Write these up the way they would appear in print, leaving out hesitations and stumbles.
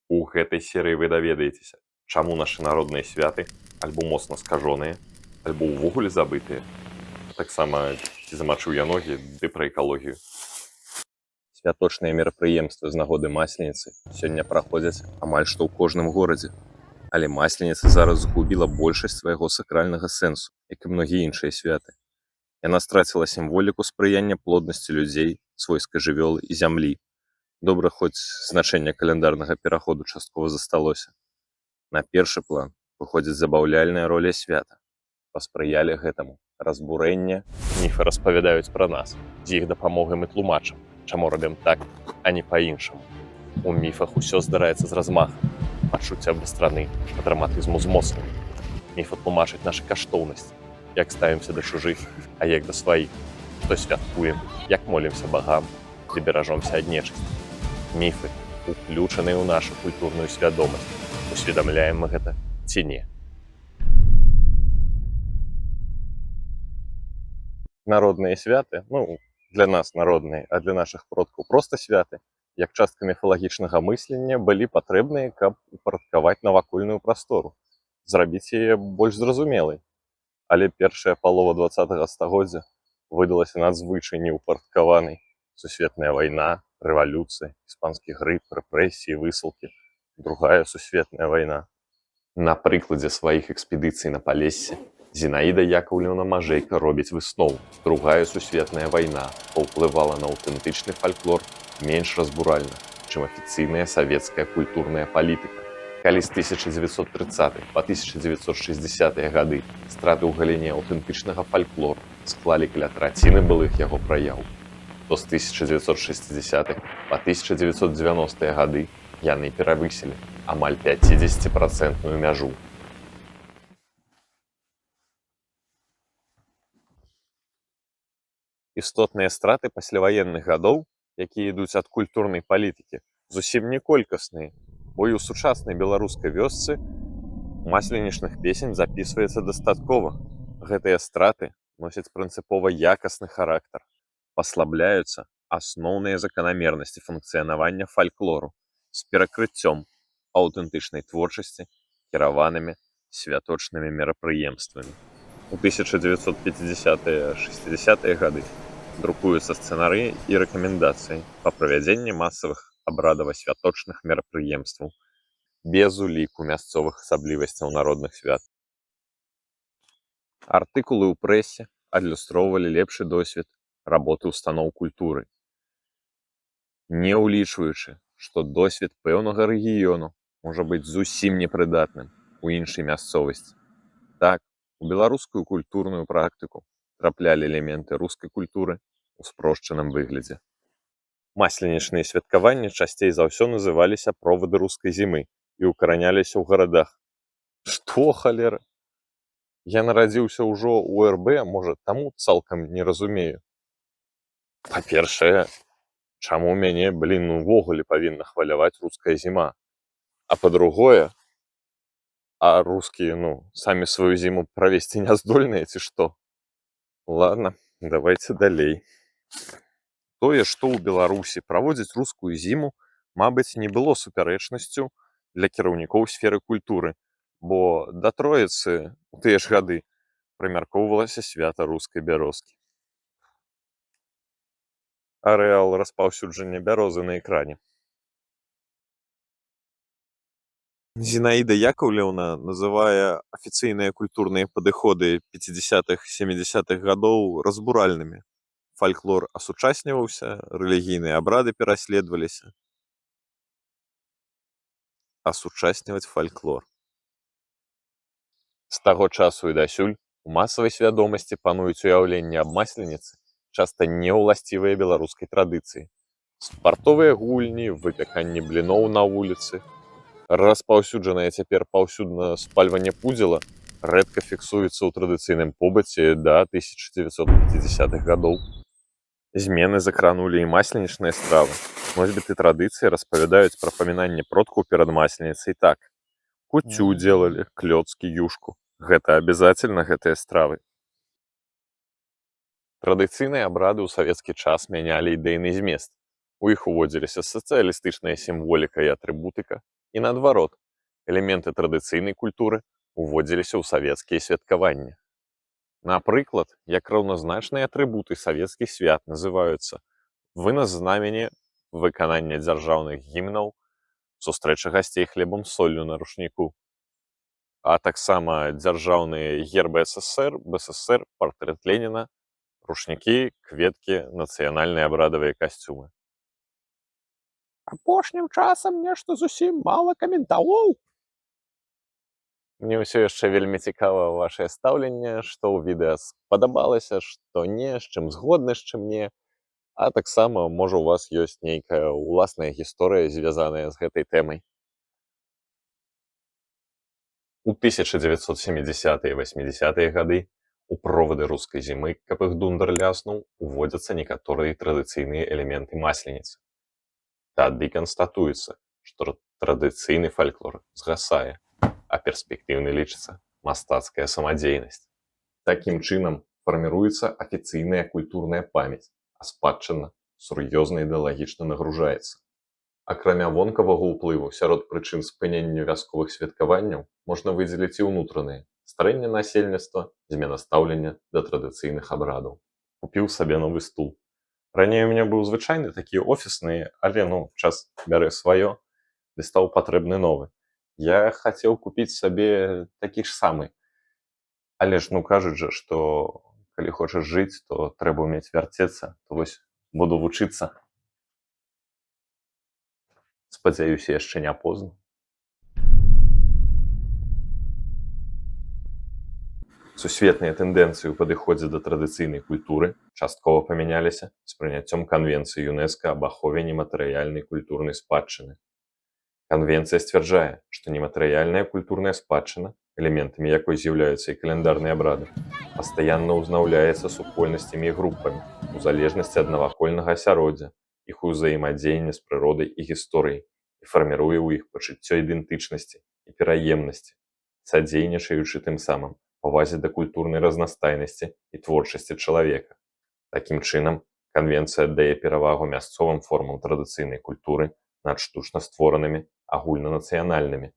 У гэтай серыі вы даведаецеся, чаму нашы народныя святы альбо моцна скажоныя, альбо ўвогуле забытыя. Таксама, ці замачыў я ногі, ды пра экалогію. Святочныя мерапрыемствы з нагоды Масленицы сёння праходзяць амаль што ў кожным горадзе. Але Масленица зараз згубіла большасць свайго сакральнага сэнсу, як і многія іншыя святы. Яна страціла сімволіку спрыяння плоднасці людзей, свойскай жывёлы і зямлі. Добра, хоць значэнне каляндарнага пераходу часткова засталося. На першы план выходзіць забаўляльная роля свята. Паспрыялі гэтаму разбурэнне, міфы распавядаюць пра нас, з іх дапамогай мы тлумачым, чаму робім так, а не па-іншаму. У міфах усё здараецца з размахам, пачуцця страны, а драматызму з моцным. Міфы тлумачаць нашы каштоўнасці, як ставімся да чужых, а як да сваіх, што святкуем, як молімся багам, ці беражомся ад нечысці. Міфы уключаныя ў нашу культурную свядомасць. Усведамляем мы гэта ці не. Народныя святы, для нас народныя, а для нашых продкаў проста святы, як частка міфалагічнага мыслення, былі патрэбныя, каб упарадкаваць навакольную прастору, зрабіць яе больш зразумелай. Але першая палова 20-го стагоддзя выдалася надзвычай неўпарадкаванай. Сусветная вайна, рэвалюцыя, іспанскі грып, рэпрэсіі, высылкі, другая сусветная вайна. На прыкладзе сваіх экспедыцый на Палессе Зінаіда Якаўлеўна Мажэйка робіць выснову. Другая сусветная вайна паўплывала на аўтэнтычны фальклор менш разбуральна, чым афіцыйная савецкая культурная палітыка. Калі з 1930-х па 1960-е гады страты ў галіне аўтэнтычнага фальклору склалі каля траціны былых яго праяў, то з 1960-х па 1990-е гады яны перавысілі амаль 50% мяжу. Істотныя страты пасляваенных гадоў, якія ідуць ад культурнай палітыкі, зусім не колькасныя, бо і ў сучаснай беларускай вёсцы масленічных песень запісваецца дастаткова. Гэтыя страты носяць прынцыпова якасны характар. Паслабляюцца асноўныя заканамернасці функцыянавання фальклору з перакрыццём аўтэнтычнай творчасці кіраванымі святочнымі мерапрыемствамі. У 1950-60-е гады друкуюцца сцэнарыі і рэкамендацыі па правядзенні масавых абрадава-святочных мерапрыемстваў без уліку мясцовых асаблівасцяў народных свят. Артыкулы ў прэсе адлюстроўвалі лепшы досвед работы ўстаноў культуры, не ўлічваючы, што досвед пэўнага рэгіёну можа быць зусім непрыдатным у іншай мясцовасці. Так, у беларускую культурную практыку траплялі элементы рускай культуры ў спрошчаным выглядзе. Масленічныя святкаванні часцей за ўсё называліся провады рускай зімы і ўкараняліся ў гарадах. Што, халера? Я нарадзіўся ўжо ў РБ, можа, таму цалкам не разумею. Па-першае, чаму мяне, увогуле павінна хваляваць руская зіма? А па-другое, а рускія, самі сваю зіму правесці не здольныя, ці што? Ладно, давайте далей. Тое, што ў Беларусі праводзіць рускую зіму, мабыць, не было супярэчнасцю для кіраўнікоў сферы культуры, бо да Троіцы ў тыя ж гады прымяркоўвалася свята рускай бярозкі. Арэал распаўсюджання бярозы на экране. Зінаіда Якаўлеўна называе афіцыйныя культурныя падыходы 50-х-70-х гадоў разбуральнымі. Фальклор асучасніваўся, рэлігійныя абрады пераследаваліся. Асучасніваць фальклор. З таго часу і дасюль у масавай свядомасці пануюць уяўленні аб масленіцы, часта неўласцівыя беларускай традыцыі. Спартовыя гульні, выпяканне бліноў на вуліцы, распаўсюджанае цяпер паўсюдна спальванне пудзіла рэдка фіксуецца ў традыцыйным побыце да 1950-х гадоў. Змены закранулі і масленічныя стравы. Носьбіты традыцыі распавядаюць пра памінанне продкаў перад масленіцай так. Куцю делалі, клёцкі, юшку. Гэта абязательна гэтыя стравы. Традыцыйныя абрады ў савецкі час мянялі ідэйны змест. У іх уводзіліся сацыялістычная сімволіка і атрыбутыка, І наадварот, элементы традыцыйнай культуры уводзіліся ў савецкія святкаванні. Напрыклад, як раўназначныя атрыбуты савецкіх свят называюцца вынас знамені, выкананне дзяржаўных гімнаў, сустрэча гасцей хлебам з соллю на рушніку, а таксама дзяржаўныя гербы СССР, БССР, партрэт Леніна, рушнікі, кветкі, нацыянальныя абрадавыя касцюмы. Апошнім часам нешта зусім мала каментароў. Мне ўсё яшчэ вельмі цікава вашае стаўленне, што ў відэа спадабалася, што не, з чым згодны, з чым не. А таксама, можа, у вас ёсць нейкая ўласная гісторыя, звязаная з гэтай тэмай. У 1970-е і 80-е гады у провады рускай зімы, каб іх дундр ляснуў, уводзяцца некаторыя традыцыйныя элементы масленіцы. Тады канстатуецца, што традыцыйны фальклор згасае, а перспектыўнай лічыцца мастацкая самадзейнасць. Такім чынам фарміруецца афіцыйная культурная памяць, а спадчына сур'ёзна ідэалагічна нагружаецца. Акрамя вонкавага ўплыву, сярод прычын спынення вясковых святкаванняў можна выдзеліць і ўнутраныя: старэнне насельніцтва, змена стаўлення да традыцыйных абрадаў. Купіў сабе новы стул. Раней у мяне быў звычайны такі офісны, але час бярэ сваё, ды стаў патрэбны новы. Я хацеў купіць сабе такі ж самы. Але ж кажуць жа, што калі хочаш жыць, то трэба ўмець вярцецца, то вось буду вучыцца. Спадзяюся, яшчэ не позна. Сусветныя тэндэнцыі ў падыходзе да традыцыйнай культуры часткова памяняліся з прыняццём канвенцыі ЮНЕСКА аб ахове нематэрыяльнай культурнай спадчыны. Канвенцыя сцвярджае, што нематэрыяльная культурная спадчына, элементамі якой з'яўляюцца і каляндарныя абрады, пастаянна ўзнаўляецца супольнасцямі і групамі у залежнасці ад навакольнага асяроддзя, іх узаемадзеяння з прыродай і гісторыяй і фарміруе ў іх пачуццё ідэнтычнасці і пераемнасці, садзейнічаючы тым самым павазе да культурнай разнастайнасці і творчасці чалавека. Такім чынам, канвенцыя аддае перавагу мясцовым формам традыцыйнай культуры над штучна створанымі агульнанацыянальнымі.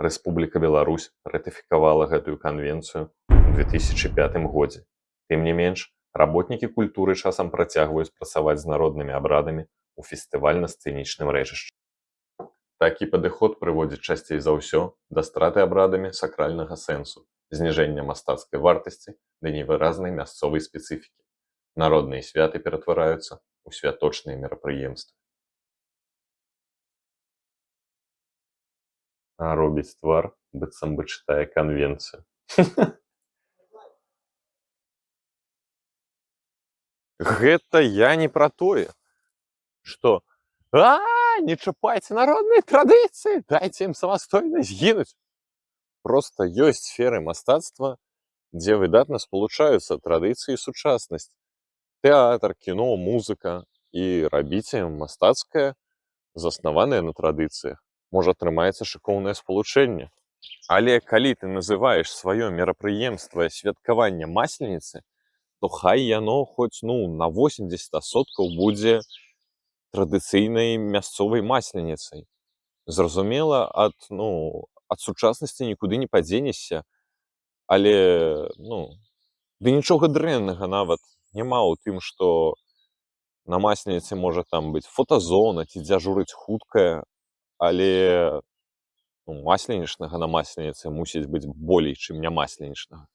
Рэспубліка Беларусь ратыфікавала гэтую канвенцыю ў 2005 годзе. Тым не менш, работнікі культуры часам працягваюць працаваць з народнымі абрадамі ў фестывальна-сцэнічным рэчышчы. Такі падыход прыводзіць часцей за ўсё да страты абрадамі сакральнага сэнсу, зніжэння мастацкай вартасці ды невыразнай мясцовай спецыфікі. Народныя святы ператвараюцца ў святочныя мерапрыемствы. А робіць твар, быццам бы чытае канвенцыю. Гэта я не пра тое, што не чапайце народныя традыцыі, дайце ім самастойна згінуць. Проста ёсць сферы мастацтва, дзе выдатна спалучаюцца традыцыі і сучаснасць. Тэатр, кіно, музыка. І рабіце мастацкае, заснаванае на традыцыях. Можа, атрымаецца шыкоўнае спалучэнне. Але калі ты называеш сваё мерапрыемства святкавання масленіцы, то хай яно хоць на 80% будзе традыцыйнай мясцовай масленіцай. Зразумела, ад сучаснасці нікуды не падзенешся, але ды нічога дрэннага нават няма ў тым, што на масленіцы можа там быць фотазона ці дзяжурыць хуткая, але масленічнага на масленіцы мусіць быць болей, чым нямасленічнага.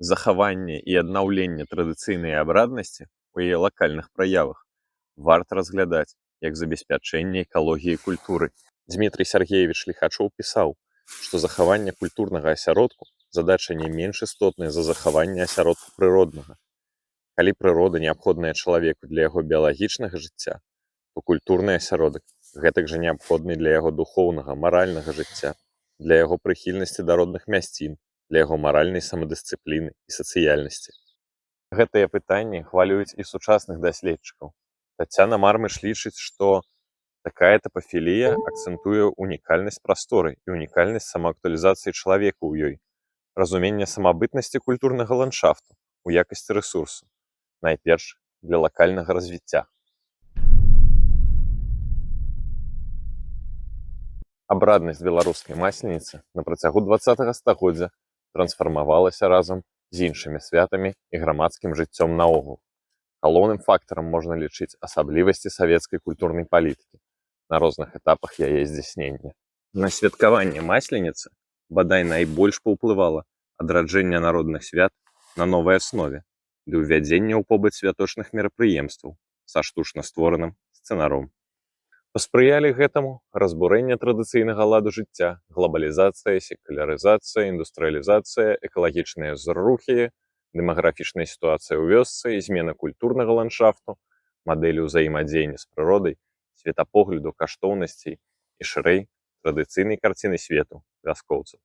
Захаванне і аднаўленне традыцыйнай абраднасці ў яе лакальных праявах варта разглядаць як забеспячэнне экалогіі культуры. Дмітрый Сергеевич Ліхачоў пісаў, што захаванне культурнага асяродку задача не менш істотная за захаванне асяродку прыроднага. Калі прырода неабходная чалавеку для яго біялагічнага жыцця, то культурны асяродак гэтак жа неабходны для яго духоўнага, маральнага жыцця, для яго прыхільнасці да родных мясцін, для яго маральнай самадысцыпліны і сацыяльнасці. Гэтыя пытанні хвалююць і сучасных даследчыкаў. Тацяна Мармыш лічыць, што такая тапафілія акцэнтуе унікальнасць прасторы і унікальнасць самаактуалізацыі чалавека ў ёй, разуменне самабытнасці культурнага ландшафту у якасці рэсурсу, найперш для лакальнага развіцця. Абраднасць беларускай масленицы на працягу 20 стагоддзя трансфармавалася разам з іншымі святамі і грамадскім жыццём наогул. Галоўным фактарам можна лічыць асаблівасці савецкай культурнай палітыкі на розных этапах яе здзяйснення. На святкаванне масленицы бадай найбольш паўплывала адраджэнне народных свят на новай аснове для ўвядзення ў побыт святочных мерапрыемстваў са штучна створаным сцэнаром. Паспрыялі гэтаму разбурэнне традыцыйнага ладу жыцця, глобалізацыя, секулярызацыя, індустрыялізацыя, экалагічныя зрухі, дэмаграфічная сітуацыя ў вёсцы і змена культурнага ландшафту, мадэлі ўзаемадзеяння з прыродай, светапогляду, каштоўнасцей і шырэй традыцыйнай карціны свету вяскоўцаў.